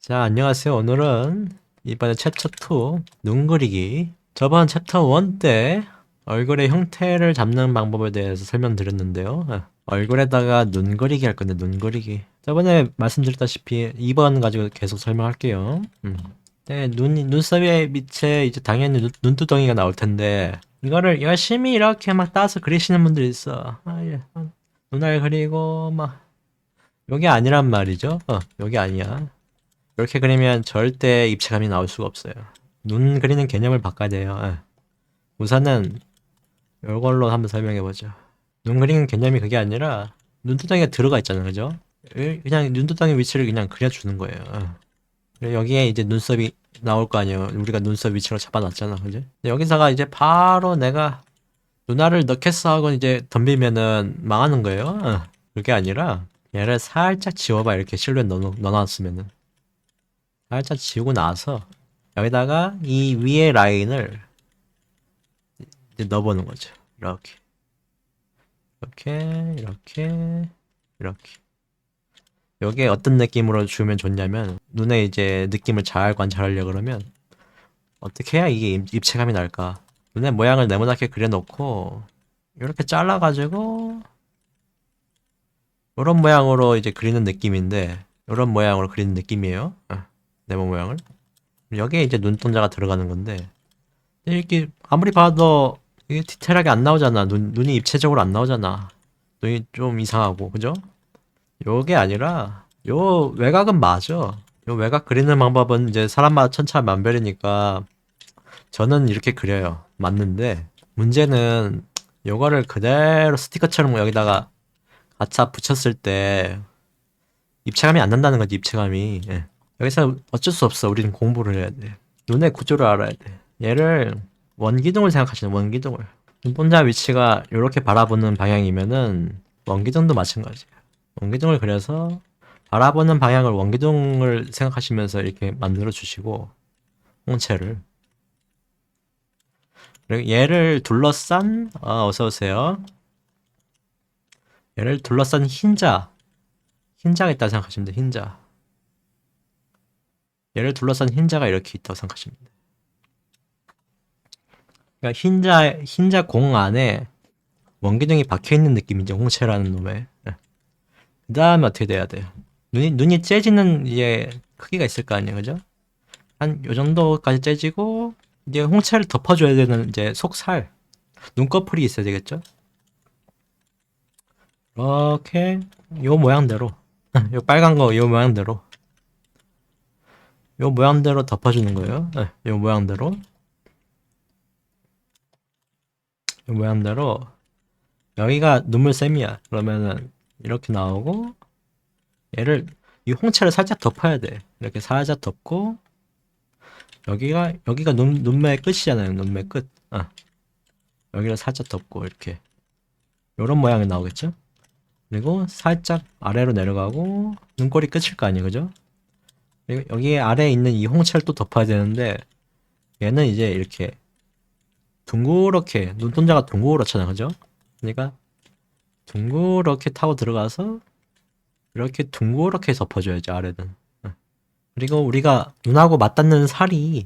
자, 안녕하세요. 오늘은 이번에 챕터 2 눈 그리기. 저번 챕터 1 때 얼굴의 형태를 잡는 방법에 대해서 설명드렸는데요. 얼굴에다가 눈 그리기 할 건데, 눈 그리기. 저번에 말씀드렸다시피 2번 가지고 계속 설명할게요. 네, 눈썹의 밑에 이제 당연히 눈두덩이가 나올 텐데, 이거를 열심히 이렇게 막 따서 그리시는 분들이 있어. 예. 눈알 그리고 막, 요게 아니란 말이죠. 요게 아니야. 이렇게 그리면 절대 입체감이 나올 수가 없어요. 눈 그리는 개념을 바꿔야 돼요. 우선은 이걸로 한번 설명해보죠. 눈 그리는 개념이 그게 아니라 눈두덩이가 들어가 있잖아요. 그죠? 그냥 눈두덩이 위치를 그냥 그려주는 거예요. 그리고 여기에 이제 눈썹이 나올 거 아니에요. 우리가 눈썹 위치로 잡아놨잖아. 그죠? 여기서가 이제 바로 내가 눈알을 넣겠어 하고 이제 덤비면은 망하는 거예요. 그게 아니라 얘를 살짝 지워봐. 이렇게 실루엣 넣어놨으면은. 살짝 지우고 나서 여기다가 이 위에 라인을 이제 넣어보는 거죠. 이렇게 이렇게 이렇게 이렇게. 이게 어떤 느낌으로 주면 좋냐면, 눈에 이제 느낌을 잘 관찰하려 그러면 어떻게 해야 이게 입체감이 날까. 눈의 모양을 네모나게 그려놓고 이렇게 잘라가지고 이런 모양으로 이제 그리는 느낌인데, 이런 모양으로 그리는 느낌이에요. 네모 모양을. 여기에 이제 눈동자가 들어가는 건데, 이렇게 아무리 봐도 이게 디테일하게 안 나오잖아. 눈이 입체적으로 안 나오잖아. 눈이 좀 이상하고, 그죠? 요게 아니라 요 외곽은 맞아. 요 외곽 그리는 방법은 이제 사람마다 천차만별이니까 저는 이렇게 그려요. 맞는데 문제는 요거를 그대로 스티커처럼 여기다가 갖다 붙였을 때 입체감이 안 난다는 거지. 입체감이. 여기서 어쩔 수 없어. 우리는 공부를 해야 돼. 눈의 구조를 알아야 돼. 얘를 원기둥을 생각하시는, 원기둥을. 눈동자 위치가 이렇게 바라보는 방향이면은 원기둥도 마찬가지야. 원기둥을 그려서 바라보는 방향을 원기둥을 생각하시면서 이렇게 만들어 주시고, 홍채를. 그리고 얘를 둘러싼, 어서 오세요. 얘를 둘러싼 흰자가 있다고 생각하시면 돼요. 흰자. 얘를 둘러싼 흰자가 이렇게 있다고 생각하시면 돼요. 그러니까 흰자 공 안에 원기둥이 박혀 있는 느낌이죠. 홍채라는 놈에. 그 다음에 어떻게 돼야 돼요? 눈이 째지는 이제 크기가 있을 거 아니에요, 그죠? 한 요 정도까지 째지고, 이제 홍채를 덮어줘야 되는 이제 속살, 눈꺼풀이 있어야 되겠죠? 이렇게 요 모양대로, 요 빨간 거 요 모양대로, 요 모양대로 덮어주는 거예요. 요 모양대로, 요 모양대로. 여기가 눈물샘이야. 그러면은 이렇게 나오고, 얘를 이 홍채를 살짝 덮어야 돼. 이렇게 살짝 덮고, 여기가 눈매 끝이잖아요. 눈매 끝. 여기를 살짝 덮고 이렇게 요런 모양이 나오겠죠? 그리고 살짝 아래로 내려가고 눈꼬리 끝일 거 아니에요, 그죠? 그리고 여기 아래에 있는 이 홍채를 또 덮어야 되는데, 얘는 이제 이렇게 둥그렇게, 눈동자가 둥그렇잖아, 그죠? 그러니까 둥그렇게 타고 들어가서 이렇게 둥그렇게 덮어줘야지, 아래는. 그리고 우리가 눈하고 맞닿는 살이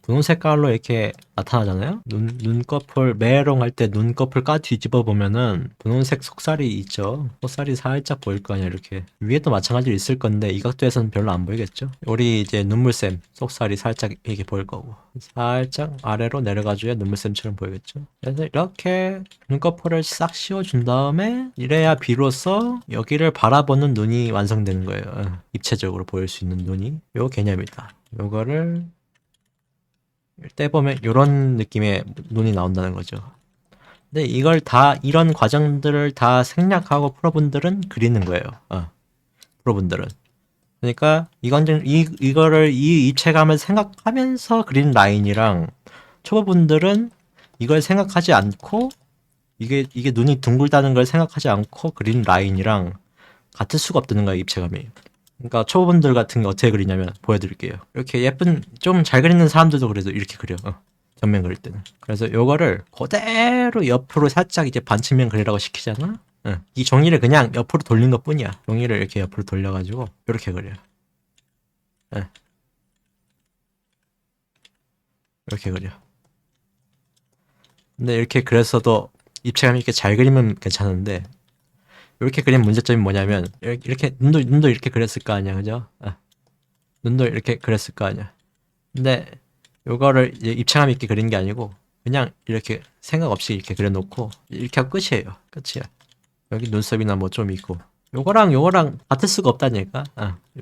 분홍 색깔로 이렇게 나타나잖아요. 눈꺼풀 메롱 할 때 눈꺼풀 까 뒤집어 보면은 분홍색 속살이 있죠. 속살이 살짝 보일 거 아니야. 이렇게 위에도 마찬가지로 있을 건데 이 각도에서는 별로 안 보이겠죠. 우리 이제 눈물샘 속살이 살짝 이렇게 보일 거고, 살짝 아래로 내려가줘야 눈물샘처럼 보이겠죠. 그래서 이렇게 눈꺼풀을 싹 씌워준 다음에, 이래야 비로소 여기를 바라보는 눈이 완성되는 거예요. 입체적으로 보일 수 있는 눈이. 요 개념이다. 요거를 떼보면 이런 느낌의 눈이 나온다는 거죠. 근데 이걸 다, 이런 과정들을 다 생략하고 프로분들은 그리는 거예요. 프로분들은. 그러니까 이거를, 이 입체감을 생각하면서 그린 라인이랑, 초보분들은 이걸 생각하지 않고, 이게 눈이 둥글다는 걸 생각하지 않고 그린 라인이랑 같을 수가 없다는 거예요, 입체감이. 그러니까 초보분들 같은 게 어떻게 그리냐면, 보여드릴게요. 이렇게 예쁜, 좀 잘 그리는 사람들도 그래도 이렇게 그려. 전면 그릴 때는. 그래서 요거를 그대로 옆으로 살짝 이제 반측면 그리라고 시키잖아. 이 종이를 그냥 옆으로 돌린 것 뿐이야. 종이를 이렇게 옆으로 돌려가지고 이렇게 그려요. 예. 이렇게 그려. 근데 이렇게 그렸어도 입체감 있게 잘 그리면 괜찮은데 이렇게 그린 문제점이 뭐냐면 이렇게 눈도 이렇게 그렸을 거 아니야, 그죠? 눈도 이렇게 그렸을 거 아니야. 근데 요거를 이제 입체감 있게 그린 게 아니고 그냥 이렇게 생각 없이 이렇게 그려놓고 이렇게 하고 끝이에요. 끝이야. 여기 눈썹이나 뭐 좀 있고 요거랑 같을 수가 없다니까.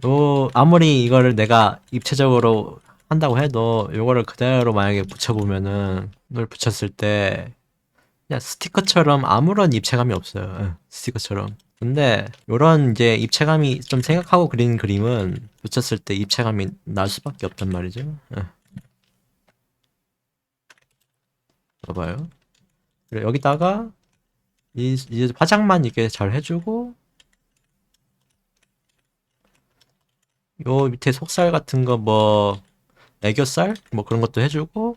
요 아무리 이거를 내가 입체적으로 한다고 해도 요거를 그대로 만약에 붙여보면은 이걸 붙였을 때 그냥 스티커처럼 아무런 입체감이 없어요. 스티커처럼. 근데 요런 이제 입체감이 좀 생각하고 그린 그림은 붙였을 때 입체감이 날 수밖에 없단 말이죠. 봐봐요. 그리고 여기다가 이제 화장만 이렇게 잘 해주고 요 밑에 속살 같은 거 뭐 애교살 뭐 그런 것도 해주고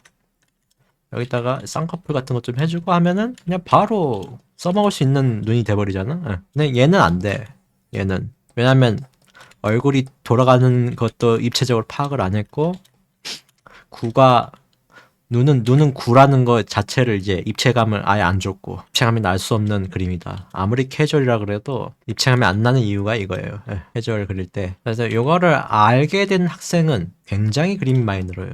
여기다가 쌍꺼풀 같은 것 좀 해주고 하면은 그냥 바로 써먹을 수 있는 눈이 돼버리잖아. 근데 얘는 안 돼. 얘는 왜냐면 얼굴이 돌아가는 것도 입체적으로 파악을 안 했고 구가 눈은 구라는 것 자체를 이제 입체감을 아예 안 줬고 입체감이 날 수 없는 그림이다. 아무리 캐주얼이라 그래도 입체감이 안 나는 이유가 이거예요. 캐주얼 그릴 때. 그래서 요거를 알게 된 학생은 굉장히 그림이 많이 늘어요.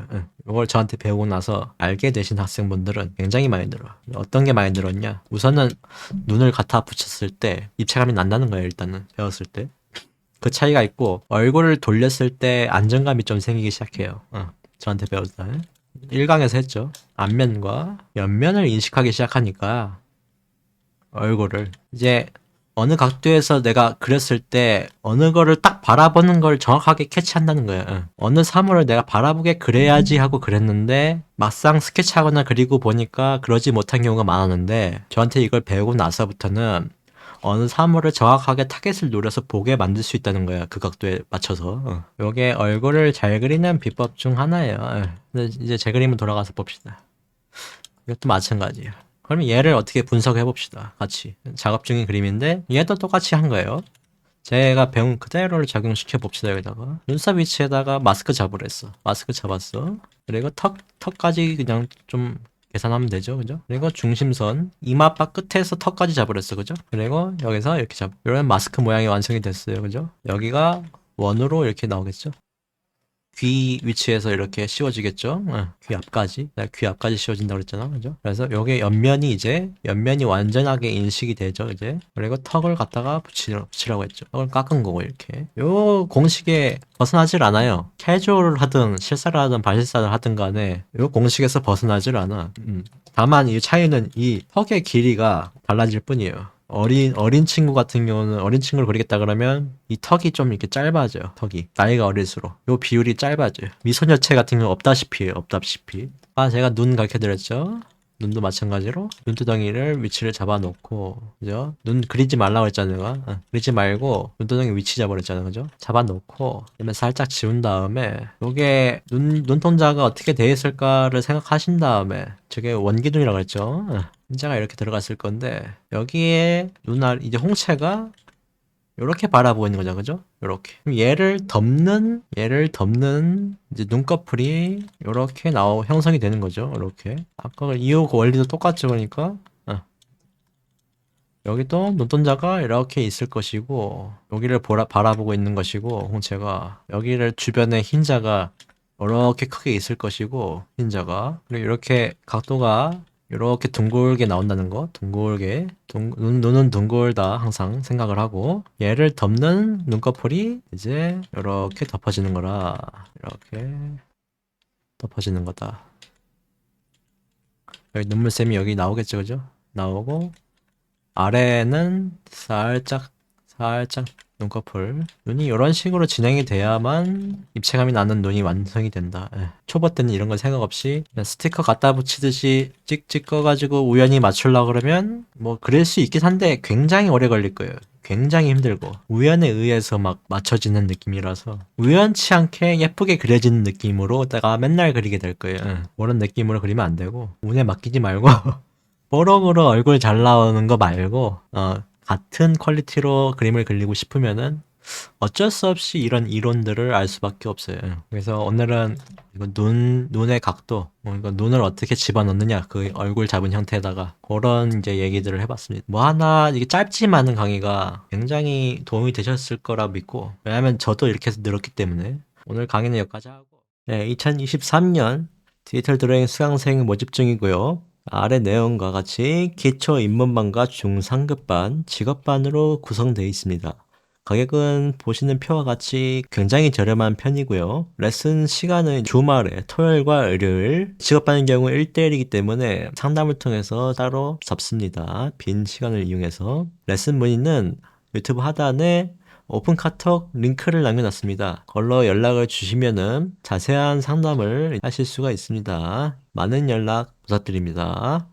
요걸 저한테 배우고 나서 알게 되신 학생분들은 굉장히 많이 늘어. 어떤 게 많이 늘었냐? 우선은 눈을 갖다 붙였을 때 입체감이 난다는 거예요. 일단은 배웠을 때. 그 차이가 있고 얼굴을 돌렸을 때 안정감이 좀 생기기 시작해요. 저한테 배웠다. 1강에서 했죠. 앞면과 옆면을 인식하기 시작하니까 얼굴을 이제 어느 각도에서 내가 그렸을 때 어느 거를 딱 바라보는 걸 정확하게 캐치한다는 거예요. 어느 사물을 내가 바라보게 그려야지 하고 그랬는데 막상 스케치하거나 그리고 보니까 그러지 못한 경우가 많았는데 저한테 이걸 배우고 나서부터는 어느 사물을 정확하게 타겟을 노려서 보게 만들 수 있다는 거야. 그 각도에 맞춰서. 요게 얼굴을 잘 그리는 비법 중 하나예요. 근데 이제 제 그림으로 돌아가서 봅시다. 이것도 마찬가지예요. 그럼 얘를 어떻게 분석해 봅시다. 같이. 작업 중인 그림인데 얘도 똑같이 한 거예요. 제가 배운 그대로를 적용시켜 봅시다. 여기다가 눈썹 위치에다가 마스크 잡으랬어. 마스크 잡았어. 그리고 턱까지 그냥 좀 계산하면 되죠. 그죠? 그리고 중심선 이마바 끝에서 턱까지 잡으랬어. 그죠? 그리고 여기서 이렇게 이런 마스크 모양이 완성이 됐어요. 그죠? 여기가 원으로 이렇게 나오겠죠? 귀 위치에서 이렇게 씌워지겠죠? 귀 앞까지. 내가 귀 앞까지 씌워진다고 그랬잖아. 그죠? 그래서 요게 옆면이 완전하게 인식이 되죠. 이제. 그리고 턱을 갖다가 붙이라고 했죠. 턱을 깎은 거고, 이렇게. 요 공식에 벗어나질 않아요. 캐주얼을 하든, 실사를 하든, 반실사를 하든 간에, 요 공식에서 벗어나질 않아. 다만 이 차이는 이 턱의 길이가 달라질 뿐이에요. 어린 친구 같은 경우는 어린 친구를 그리겠다 그러면 이 턱이 좀 이렇게 짧아져요. 턱이. 나이가 어릴수록. 요 비율이 짧아져요. 미소녀체 같은 경우 없다시피 해요. 없다시피. 제가 눈 가르쳐 드렸죠. 눈도 마찬가지로 눈두덩이를 위치를 잡아놓고 그죠? 눈 그리지 말라고 했잖아요. 내가. 그리지 말고 눈두덩이 위치 잡아랬잖아요. 그죠? 잡아놓고 그다음에 살짝 지운 다음에 요게 눈동자가 어떻게 돼 있을까를 생각하신 다음에 저게 원기둥이라고 했죠. 흰자가 이렇게 들어갔을 건데 여기에 이제 홍채가 요렇게 바라보고 있는 거죠. 그죠? 요렇게. 그럼 얘를 덮는 이제 눈꺼풀이 요렇게 형성이 되는 거죠. 요렇게. 아까 이후 원리도 똑같죠. 그러니까. 여기도 눈동자가 이렇게 있을 것이고 여기를 바라보고 있는 것이고 홍채가 여기를 주변에 흰자가 이렇게 크게 있을 것이고 흰자가 그리고 이렇게 각도가 이렇게 둥글게 나온다는 거 둥글게 눈은 둥글다 항상 생각을 하고 얘를 덮는 눈꺼풀이 이제 이렇게 덮어지는 거라 이렇게 덮어지는 거다. 여기 눈물샘이 여기 나오겠죠, 그죠? 나오고 아래는 살짝 눈꺼풀 눈이 이런 식으로 진행이 돼야만 입체감이 나는 눈이 완성이 된다. 초보 때는 이런 거 생각 없이 그냥 스티커 갖다 붙이듯이 찍찍 꺼가지고 우연히 맞추려고 그러면 뭐 그릴 수 있긴 한데 굉장히 오래 걸릴 거예요. 굉장히 힘들고 우연에 의해서 막 맞춰지는 느낌이라서 우연치 않게 예쁘게 그려지는 느낌으로 내가 맨날 그리게 될 거예요. 그런 느낌으로 그리면 안 되고 운에 맡기지 말고 보러보러 얼굴 잘 나오는 거 말고 같은 퀄리티로 그림을 그리고 싶으면은 어쩔 수 없이 이런 이론들을 알 수밖에 없어요. 그래서 오늘은 이거 눈의 각도, 이거 눈을 어떻게 집어넣느냐, 그 얼굴 잡은 형태에다가 그런 이제 얘기들을 해봤습니다. 뭐 하나 이게 짧지만은 강의가 굉장히 도움이 되셨을 거라 믿고, 왜냐면 저도 이렇게 해서 늘었기 때문에 오늘 강의는 여기까지 하고, 네, 2023년 디지털 드로잉 수강생 모집 중이고요. 아래 내용과 같이 기초 입문반과 중상급반, 직업반으로 구성되어 있습니다. 가격은 보시는 표와 같이 굉장히 저렴한 편이고요. 레슨 시간은 주말에 토요일과 일요일, 직업반의 경우 1대1이기 때문에 상담을 통해서 따로 잡습니다. 빈 시간을 이용해서. 레슨 문의는 유튜브 하단에 오픈 카톡 링크를 남겨놨습니다. 그걸로 연락을 주시면은 자세한 상담을 하실 수가 있습니다. 많은 연락 부탁드립니다.